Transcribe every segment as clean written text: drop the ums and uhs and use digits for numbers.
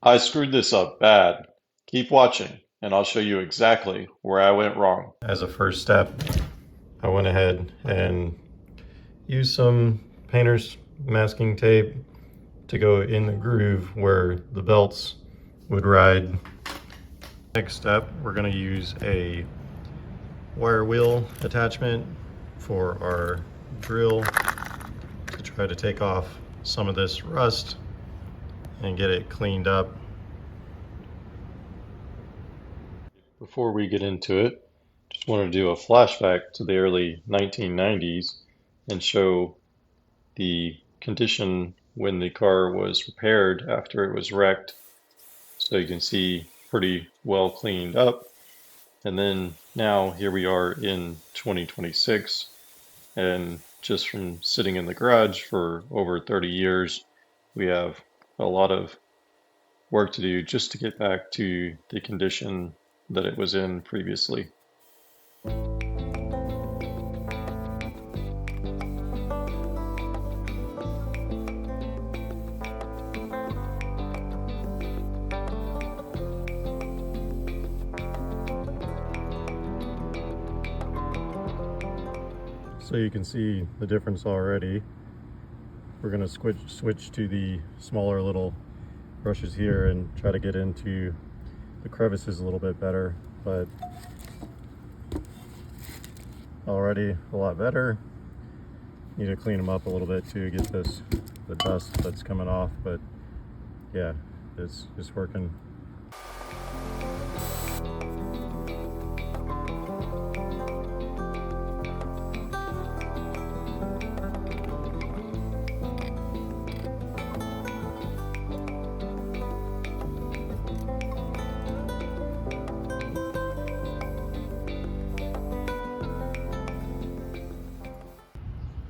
I screwed this up bad. Keep watching, and I'll show you exactly where I went wrong. As a first step, I went ahead and used some painter's masking tape to go in the groove where the belts would ride. Next step, we're going to use a wire wheel attachment for our drill to try to take off some of this rust and get it cleaned up. Before we get into it, just want to do a flashback to the early 1990s and show the condition when the car was repaired after it was wrecked. So you can see pretty well cleaned up. And then now here we are in 2026, and just from sitting in the garage for over 30 years, we have a lot of work to do just to get back to the condition that it was in previously. So you can see the difference already. We're going to switch to the smaller little brushes here and try to get into the crevices a little bit better, but already a lot better. Need to clean them up a little bit to get the dust that's coming off, but yeah, it's working.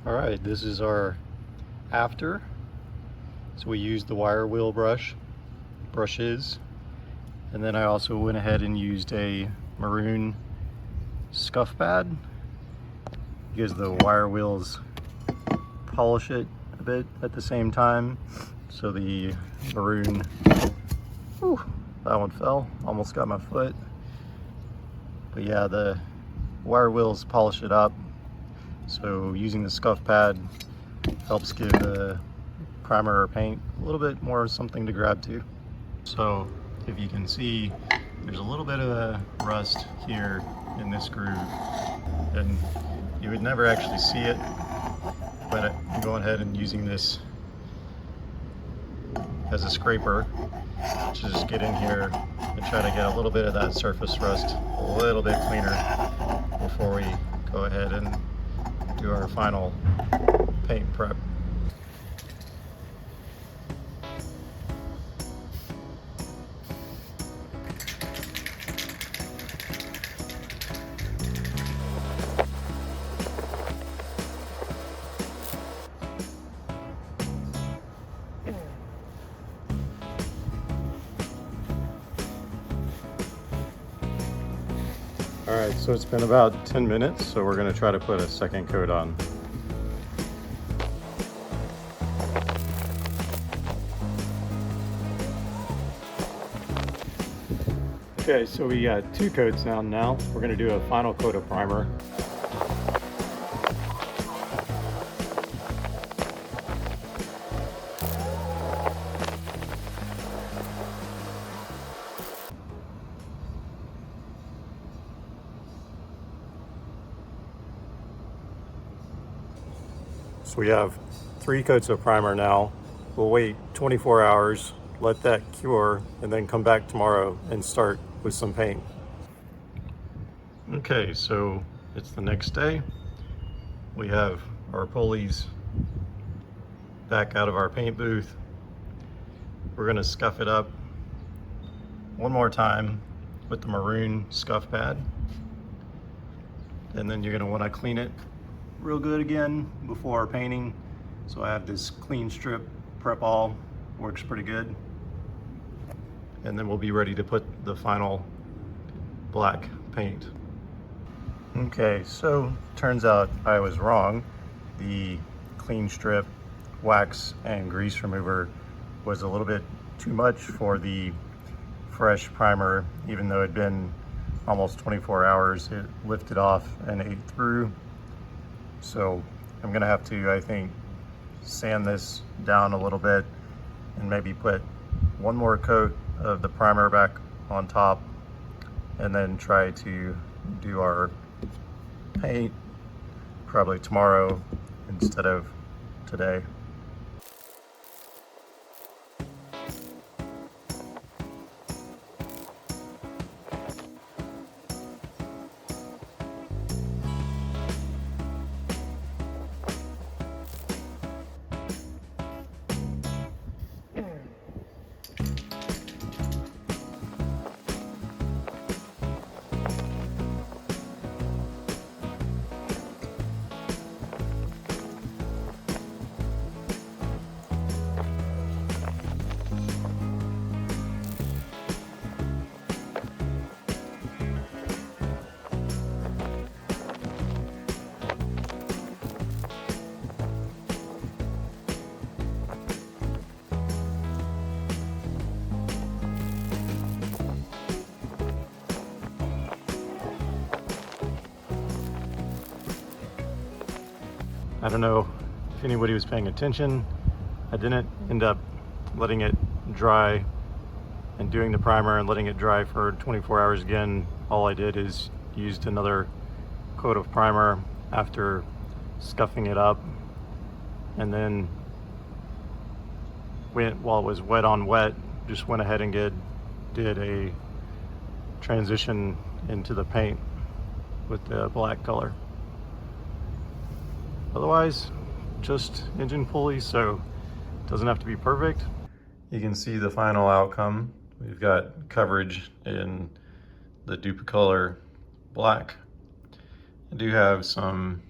All right, this is our after. So we used the wire wheel brushes, and then I also went ahead and used a Maroon Scuff pad because the wire wheels polish it a bit at the same time. So the Maroon, whew, that one fell, almost got my foot. But yeah, the wire wheels polish it up. So using the Scuff pad helps give the primer or paint a little bit more something to grab to. So if you can see, there's a little bit of a rust here in this groove, and you would never actually see it, but I'm going ahead and using this as a scraper to just get in here and try to get a little bit of that surface rust a little bit cleaner before we go ahead and do our final paint prep. All right, so it's been about 10 minutes, so we're going to try to put a second coat on. Okay, so we got 2 coats down now. We're going to do a final coat of primer. So we have 3 coats of primer now. We'll wait 24 hours, let that cure, and then come back tomorrow and start with some paint. Okay, so it's the next day. We have our pulleys back out of our paint booth. We're gonna scuff it up one more time with the Maroon Scuff pad. And then you're gonna wanna clean it real good again before painting. So I have this clean strip prep all, works pretty good. And then we'll be ready to put the final black paint. Okay, so turns out I was wrong. The clean strip wax and grease remover was a little bit too much for the fresh primer. Even though it had been almost 24 hours, it lifted off and ate through. So I'm gonna have to, I think, sand this down a little bit and maybe put one more coat of the primer back on top, and then try to do our paint probably tomorrow instead of today. I don't know if anybody was paying attention. I didn't end up letting it dry and doing the primer and letting it dry for 24 hours again. All I did is used another coat of primer after scuffing it up, and then while it was wet on wet, just went ahead and did a transition into the paint with the black color. Otherwise, just engine pulley, so it doesn't have to be perfect. You can see the final outcome. We've got coverage in the Duplicolor black. I do have some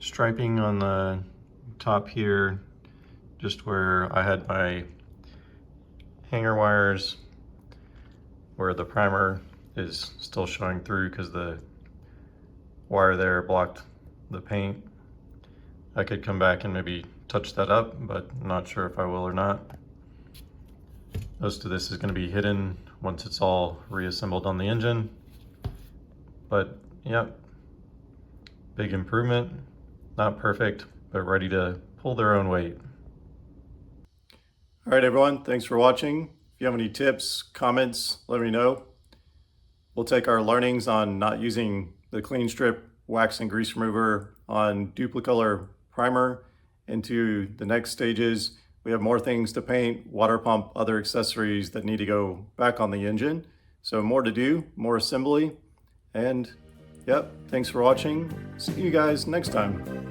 striping on the top here, just where I had my hanger wires, where the primer is still showing through because the wire there blocked the paint. I could come back and maybe touch that up, but I'm not sure if I will or not. Most of this is going to be hidden once it's all reassembled on the engine. But yep, big improvement. Not perfect, but ready to pull their own weight. All right, everyone, thanks for watching. If you have any tips, comments, let me know. We'll take our learnings on not using the clean strip wax and grease remover on Duplicolor primer into the next stages. We have more things to paint, water pump, other accessories that need to go back on the engine. So more to do, more assembly. And yep, thanks for watching. See you guys next time.